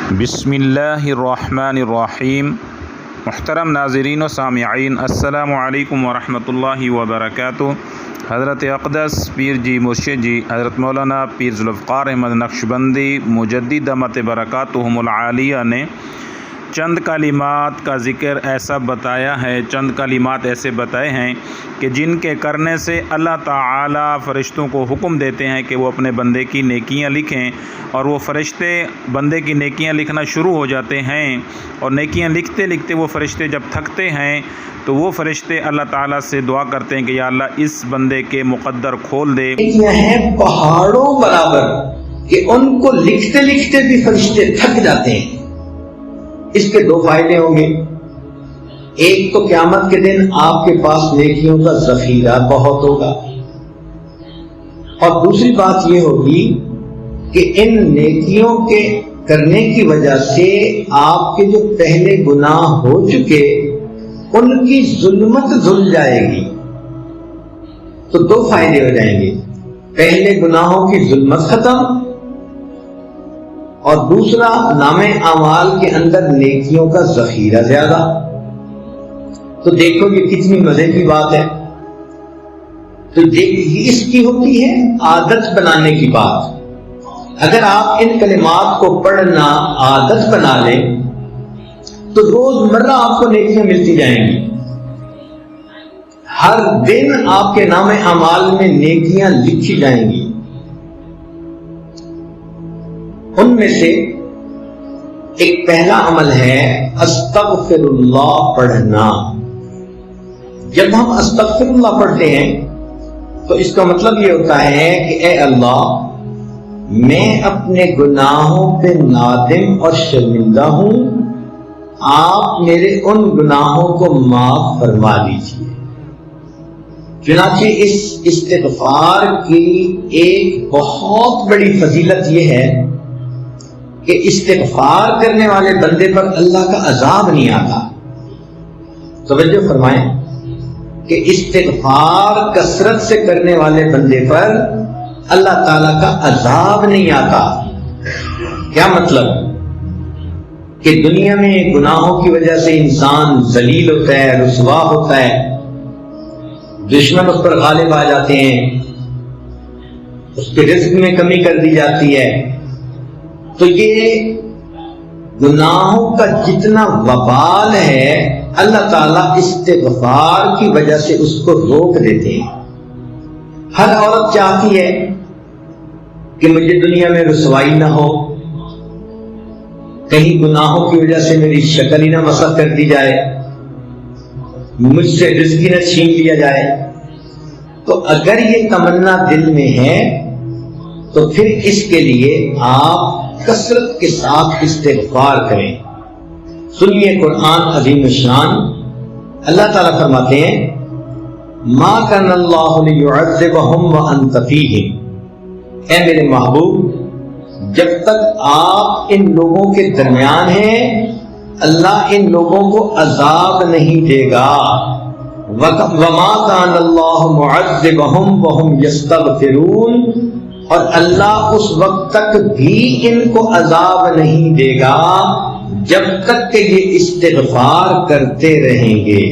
بسم اللہ الرحمن الرحیم۔ محترم ناظرین و سامعین، السلام علیکم ورحمۃ اللہ وبرکاتہ۔ حضرت اقدس پیر جی مرشد جی حضرت مولانا پیر ذوالفقار احمد نقشبندی مجدد دامت برکاتہم العالیہ نے چند کلمات کا ذکر ایسا بتایا ہے، چند کلمات ایسے بتائے ہیں کہ جن کے کرنے سے اللہ تعالیٰ فرشتوں کو حکم دیتے ہیں کہ وہ اپنے بندے کی نیکیاں لکھیں، اور وہ فرشتے بندے کی نیکیاں لکھنا شروع ہو جاتے ہیں، اور نیکیاں لکھتے لکھتے وہ فرشتے جب تھکتے ہیں تو وہ فرشتے اللہ تعالیٰ سے دعا کرتے ہیں کہ یا اللہ اس بندے کے مقدر کھول دے۔ نیکیاں ہیں پہاڑوں برابر کہ ان کو لکھتے لکھتے بھی فرشتے تھک جاتے ہیں۔ اس کے دو فائدے ہوں گے، ایک تو قیامت کے دن آپ کے پاس نیکیوں کا ذخیرہ بہت ہوگا، اور دوسری بات یہ ہوگی کہ ان نیکیوں کے کرنے کی وجہ سے آپ کے جو پہلے گناہ ہو چکے ان کی ظلمت دھل جائے گی، تو دو فائدے ہو جائیں گے، پہلے گناہوں کی ظلمت ختم، اور دوسرا نام اعمال کے اندر نیکیوں کا ذخیرہ زیادہ۔ تو دیکھو یہ کتنی مزے کی بات ہے۔ تو اس کی ہوتی ہے عادت بنانے کی بات۔ اگر آپ ان کلمات کو پڑھنا عادت بنا لیں تو روز مرہ آپ کو نیکیاں ملتی جائیں گی، ہر دن آپ کے نام اعمال میں نیکیاں لکھی جائیں گی۔ ان میں سے ایک پہلا عمل ہے استغفر اللہ پڑھنا۔ جب ہم استغفر اللہ پڑھتے ہیں تو اس کا مطلب یہ ہوتا ہے کہ اے اللہ، میں اپنے گناہوں پہ نادم اور شرمندہ ہوں، آپ میرے ان گناہوں کو معاف فرما دیجیے۔ چنانچہ اس استغفار کی ایک بہت بڑی فضیلت یہ ہے کہ استغفار کرنے والے بندے پر اللہ کا عذاب نہیں آتا۔ توجہ فرمائیں کہ استغفار کثرت سے کرنے والے بندے پر اللہ تعالیٰ کا عذاب نہیں آتا۔ کیا مطلب؟ کہ دنیا میں گناہوں کی وجہ سے انسان ذلیل ہوتا ہے، رسوا ہوتا ہے، دشمن اس پر غالب آ جاتے ہیں، اس کے رزق میں کمی کر دی جاتی ہے، تو یہ گناہوں کا جتنا وبال ہے اللہ تعالیٰ استغفار کی وجہ سے اس کو روک دیتے ہیں۔ ہر عورت چاہتی ہے کہ مجھے دنیا میں رسوائی نہ ہو، کہیں گناہوں کی وجہ سے میری شکل ہی نہ مسخ کر دی جائے، مجھ سے رزق ہی نہ چھین لیا جائے۔ تو اگر یہ تمنا دل میں ہے تو پھر اس کے لیے آپ کثرت کے ساتھ استغفار کریں۔ سنیے قرآن عظیم شان، اللہ تعالیٰ فرماتے ہیں ما کان اللہ لیعذبہم وانت فیہم، اے میرے محبوب جب تک آپ ان لوگوں کے درمیان ہیں اللہ ان لوگوں کو عذاب نہیں دے گا۔ وما کان اللہ معذبہم وہم یستغفرون، اور اللہ اس وقت تک بھی ان کو عذاب نہیں دے گا جب تک کہ یہ استغفار کرتے رہیں گے۔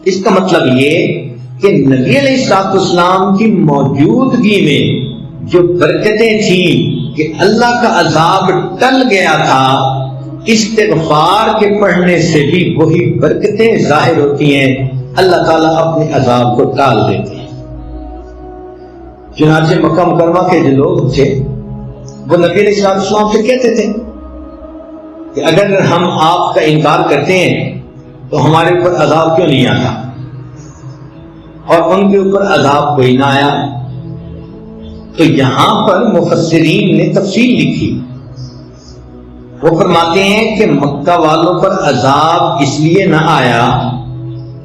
اس کا مطلب یہ کہ نبی علیہ السلام کی موجودگی میں جو برکتیں تھیں کہ اللہ کا عذاب ٹل گیا تھا، استغفار کے پڑھنے سے بھی وہی برکتیں ظاہر ہوتی ہیں، اللہ تعالیٰ اپنے عذاب کو ٹال دیتے ہیں۔ چنانچہ مکہ مکرمہ کے جو لوگ تھے وہ نبی علیہ السلام سے کہتے تھے کہ اگر ہم آپ کا انکار کرتے ہیں تو ہمارے اوپر عذاب کیوں نہیں آتا، اور ان کے اوپر عذاب کوئی نہ آیا۔ تو یہاں پر مفسرین نے تفصیل لکھی، وہ فرماتے ہیں کہ مکہ والوں پر عذاب اس لیے نہ آیا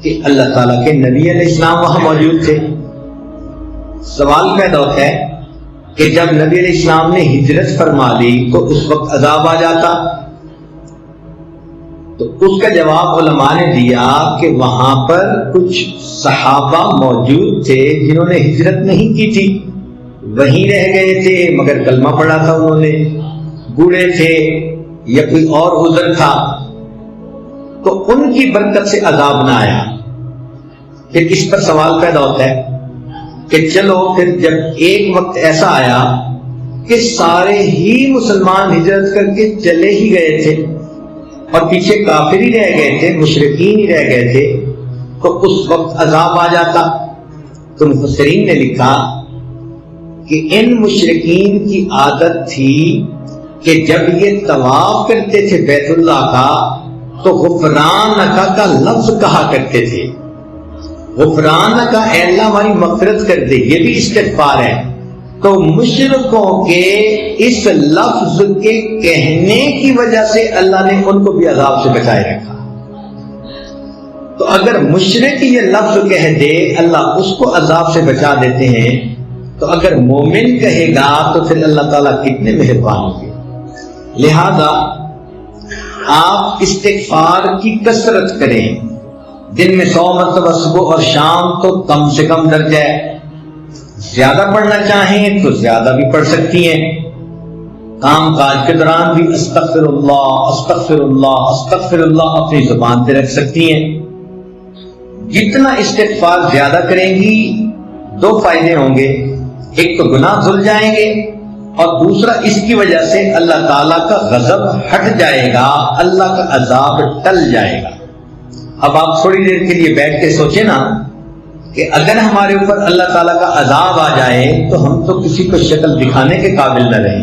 کہ اللہ تعالیٰ کے نبی علیہ السلام وہاں موجود تھے۔ سوال پیدا ہوتا ہے کہ جب نبی علیہ السلام نے ہجرت فرما لی تو اس وقت عذاب آ جاتا؟ تو اس کا جواب علماء نے دیا کہ وہاں پر کچھ صحابہ موجود تھے جنہوں نے ہجرت نہیں کی تھی، وہیں رہ گئے تھے مگر کلمہ پڑھا تھا انہوں نے، بوڑھے تھے، یا کوئی اور عذر تھا تو ان کی برکت سے عذاب نہ آیا، پھر اس پر سوال پیدا ہوتا ہے کہ چلو پھر جب ایک وقت ایسا آیا کہ سارے ہی مسلمان ہجرت کر کے چلے ہی گئے تھے اور پیچھے کافر ہی رہ گئے تھے، مشرکین ہی رہ گئے تھے، تو اس وقت عذاب آ جاتا۔ تو مفسرین نے لکھا کہ ان مشرکین کی عادت تھی کہ جب یہ طواف کرتے تھے بیت اللہ کا تو غفرانک کا لفظ کہا کرتے تھے، غفرانک کا، اے اللہ ہماری مغفرت کر دے، یہ بھی استغفار ہے۔ تو مشرکوں کے اس لفظ کے کہنے کی وجہ سے اللہ نے ان کو بھی عذاب سے بچائے رکھا۔ تو اگر مشرک یہ لفظ کہہ دے اللہ اس کو عذاب سے بچا دیتے ہیں، تو اگر مومن کہے گا تو پھر اللہ تعالیٰ کتنے مہربان ہوں گے۔ لہذا آپ استغفار کی کثرت کریں، دن میں 100 مرتبہ صبح اور شام تو کم سے کم درجہ ہے، زیادہ پڑھنا چاہیں تو زیادہ بھی پڑھ سکتی ہیں، کام کاج کے دوران بھی استغفر اللہ استغفر اللہ استغفر اللہ اپنی زبان پہ رکھ سکتی ہیں۔ جتنا استغفار زیادہ کریں گی 2 فائدے ہوں گے، ایک تو گناہ دھل جائیں گے اور دوسرا اس کی وجہ سے اللہ تعالیٰ کا غضب ہٹ جائے گا، اللہ کا عذاب ٹل جائے گا۔ اب آپ تھوڑی دیر کے لیے بیٹھ کے سوچیں نا کہ اگر ہمارے اوپر اللہ تعالیٰ کا عذاب آ جائے تو ہم تو کسی کو شکل دکھانے کے قابل نہ رہیں۔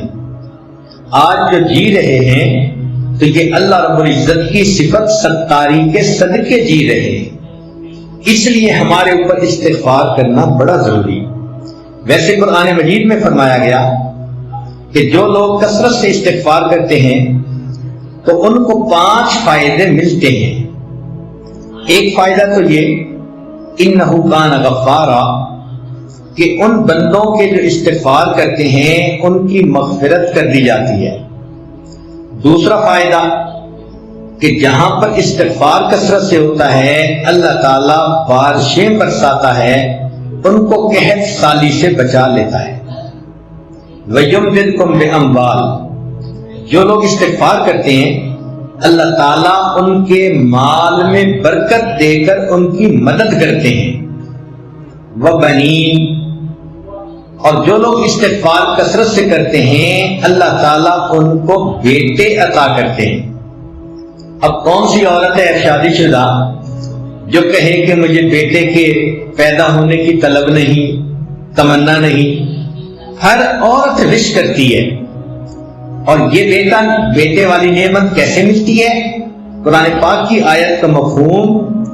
آج جو جی رہے ہیں تو یہ اللہ رب العزت کی صفت ستاری کے صدقے جی رہے ہیں، اس لیے ہمارے اوپر استغفار کرنا بڑا ضروری۔ ویسے قرآن مجید میں فرمایا گیا کہ جو لوگ کثرت سے استغفار کرتے ہیں تو ان کو 5 فائدے ملتے ہیں۔ ایک فائدہ تو یہ انہ کان غفارا، کہ ان بندوں کے جو استغفار کرتے ہیں ان کی مغفرت کر دی جاتی ہے۔ دوسرا فائدہ کہ جہاں پر استغفار کثرت سے ہوتا ہے اللہ تعالیٰ بارشیں برساتا ہے، ان کو قحط سالی سے بچا لیتا ہے۔ وَيُمْدِدْكُمْ بِأَمْوَالٍ، جو لوگ استغفار کرتے ہیں اللہ تعالیٰ ان کے مال میں برکت دے کر ان کی مدد کرتے ہیں۔ وَبَنِينَ، اور جو لوگ استغفار کثرت سے کرتے ہیں اللہ تعالیٰ ان کو بیٹے عطا کرتے ہیں۔ اب کون سی عورت ہے شادی شدہ جو کہے کہ مجھے بیٹے کے پیدا ہونے کی طلب نہیں، تمنا نہیں؟ ہر عورت وش کرتی ہے، اور یہ بیٹے والی نعمت کیسے ملتی ہے؟ قرآن پاک کی آیت کا مفہوم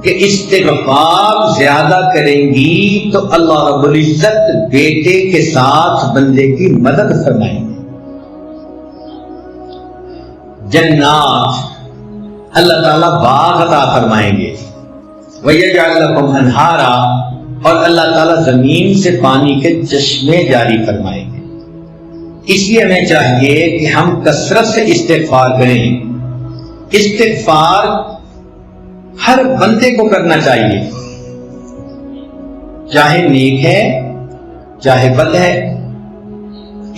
کہ استغفار زیادہ کریں گی تو اللہ رب العزت بیٹے کے ساتھ بندے کی مدد فرمائیں گے۔ جنات، اللہ تعالیٰ باغ عطا فرمائیں گے۔ وَيَجْعَلْ لَكُمْ أَنْهَارًا، اور اللہ تعالیٰ زمین سے پانی کے چشمے جاری فرمائیں گے۔ اس لیے ہمیں چاہیے کہ ہم کثرت سے استغفار کریں۔ استغفار ہر بندے کو کرنا چاہیے، چاہے نیک ہے چاہے بد ہے،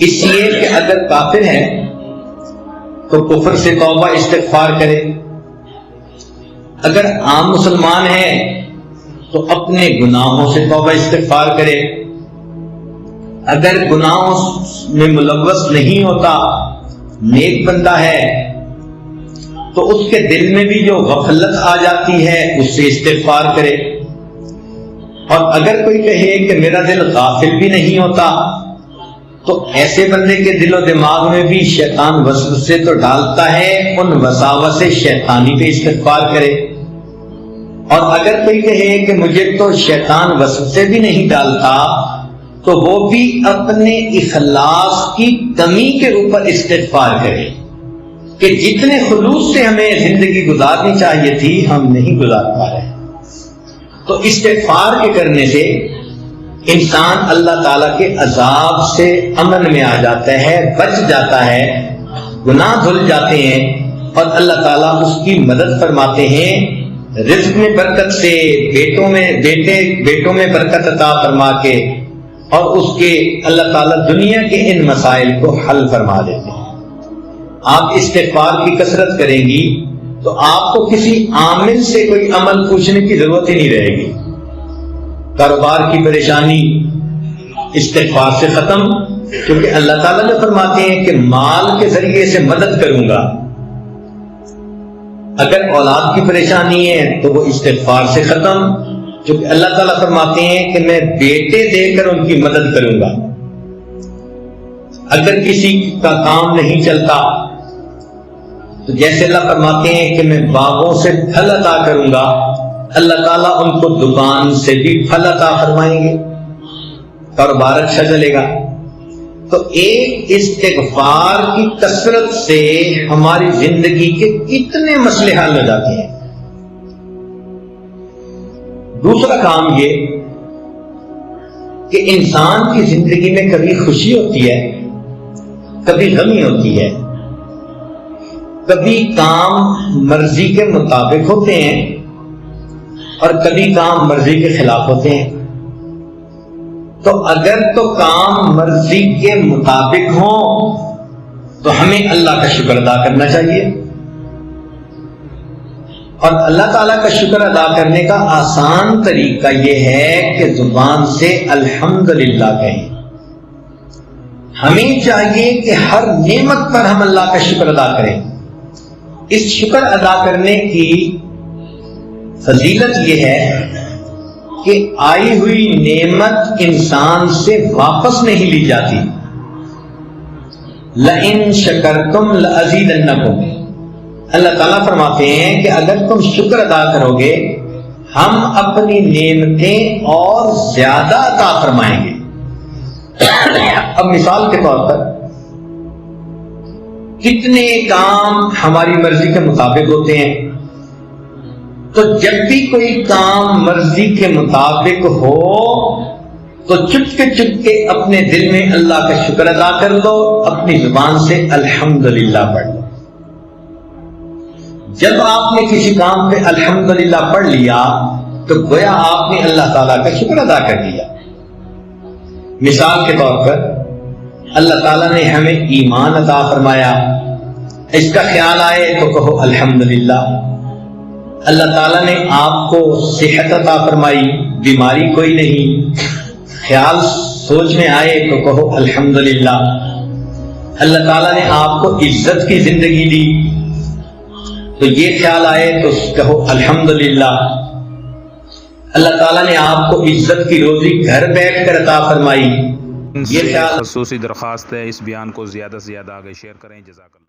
اس لیے کہ اگر کافر ہے تو کفر سے توبہ استغفار کرے، اگر عام مسلمان ہے تو اپنے گناہوں سے توبہ استغفار کرے، اگر گناہوں میں ملوث نہیں ہوتا، نیک بندہ ہے، تو اس کے دل میں بھی جو غفلت آ جاتی ہے اس سے استغفار کرے۔ اور اگر کوئی کہے کہ میرا دل غافل بھی نہیں ہوتا، تو ایسے بندے کے دل و دماغ میں بھی شیطان وسوسے تو ڈالتا ہے، ان وساوس شیطانی پہ استغفار کرے۔ اور اگر کوئی کہے کہ مجھے تو شیطان وسوسے بھی نہیں ڈالتا، تو وہ بھی اپنے اخلاص کی کمی کے اوپر استغفار کرے کہ جتنے خلوص سے ہمیں زندگی گزارنی چاہیے تھی ہم نہیں گزار پا رہے۔ تو استغفار کے کرنے سے انسان اللہ تعالیٰ کے عذاب سے امن میں آ جاتا ہے، بچ جاتا ہے، گناہ دھل جاتے ہیں، اور اللہ تعالیٰ اس کی مدد فرماتے ہیں، رزق میں برکت سے، بیٹوں میں برکت عطا فرما کے، اور اس کے اللہ تعالیٰ دنیا کے ان مسائل کو حل فرما دیتے ہیں۔ آپ استغفار کی کثرت کریں گی تو آپ کو کسی عامل سے کوئی عمل پوچھنے کی ضرورت ہی نہیں رہے گی. کاروبار کی پریشانی استغفار سے ختم، کیونکہ اللہ تعالیٰ نے فرماتے ہیں کہ مال کے ذریعے سے مدد کروں گا. اگر اولاد کی پریشانی ہے تو وہ استغفار سے ختم، کیونکہ اللہ تعالیٰ فرماتے ہیں کہ میں بیٹے دے کر ان کی مدد کروں گا. اگر کسی کا کام نہیں چلتا تو جیسے اللہ فرماتے ہیں کہ میں باغوں سے پھل عطا کروں گا، اللہ تعالیٰ ان کو دکان سے بھی پھل عطا فرمائیں گے، کاروبار اچھا چلے گا. تو ایک استغفار کی کثرت سے ہماری زندگی کے کتنے مسئلے حل ہو جاتے ہیں. دوسرا کام یہ کہ انسان کی زندگی میں کبھی خوشی ہوتی ہے، کبھی غمی ہوتی ہے، کبھی کام مرضی کے مطابق ہوتے ہیں اور کبھی کام مرضی کے خلاف ہوتے ہیں. تو اگر تو کام مرضی کے مطابق ہوں تو ہمیں اللہ کا شکر ادا کرنا چاہیے، اور اللہ تعالیٰ کا شکر ادا کرنے کا آسان طریقہ یہ ہے کہ زبان سے الحمدللہ کہیں. ہمیں چاہیے کہ ہر نعمت پر ہم اللہ کا شکر ادا کریں. اس شکر ادا کرنے کی فضیلت یہ ہے کہ آئی ہوئی نعمت انسان سے واپس نہیں لی جاتی. لَإِن شَكَرْتُمْ لَأَزِيدَنَّكُمْ، اللہ تعالیٰ فرماتے ہیں کہ اگر تم شکر ادا کرو گے ہم اپنی نعمتیں اور زیادہ عطا فرمائیں گے. اب مثال کے طور پر کتنے کام ہماری مرضی کے مطابق ہوتے ہیں، تو جب بھی کوئی کام مرضی کے مطابق ہو تو چپکے اپنے دل میں اللہ کا شکر ادا کر دو، اپنی زبان سے الحمدللہ پڑھ لو. جب آپ نے کسی کام پہ الحمدللہ پڑھ لیا تو گویا آپ نے اللہ تعالیٰ کا شکر ادا کر دیا. مثال کے طور پر اللہ تعالیٰ نے ہمیں ایمان عطا فرمایا، اس کا خیال آئے تو کہو الحمدللہ. اللہ تعالیٰ نے آپ کو صحت عطا فرمائی، بیماری کوئی نہیں، خیال سوچ میں آئے تو کہو الحمدللہ. اللہ تعالیٰ نے آپ کو عزت کی زندگی دی تو یہ خیال آئے تو کہو الحمدللہ. اللہ تعالیٰ نے آپ کو عزت کی روزی گھر بیٹھ کر عطا فرمائی، یہ خیال. خصوصی درخواست ہے اس بیان کو زیادہ سے زیادہ آگے شیئر کریں. جزاک اللہ.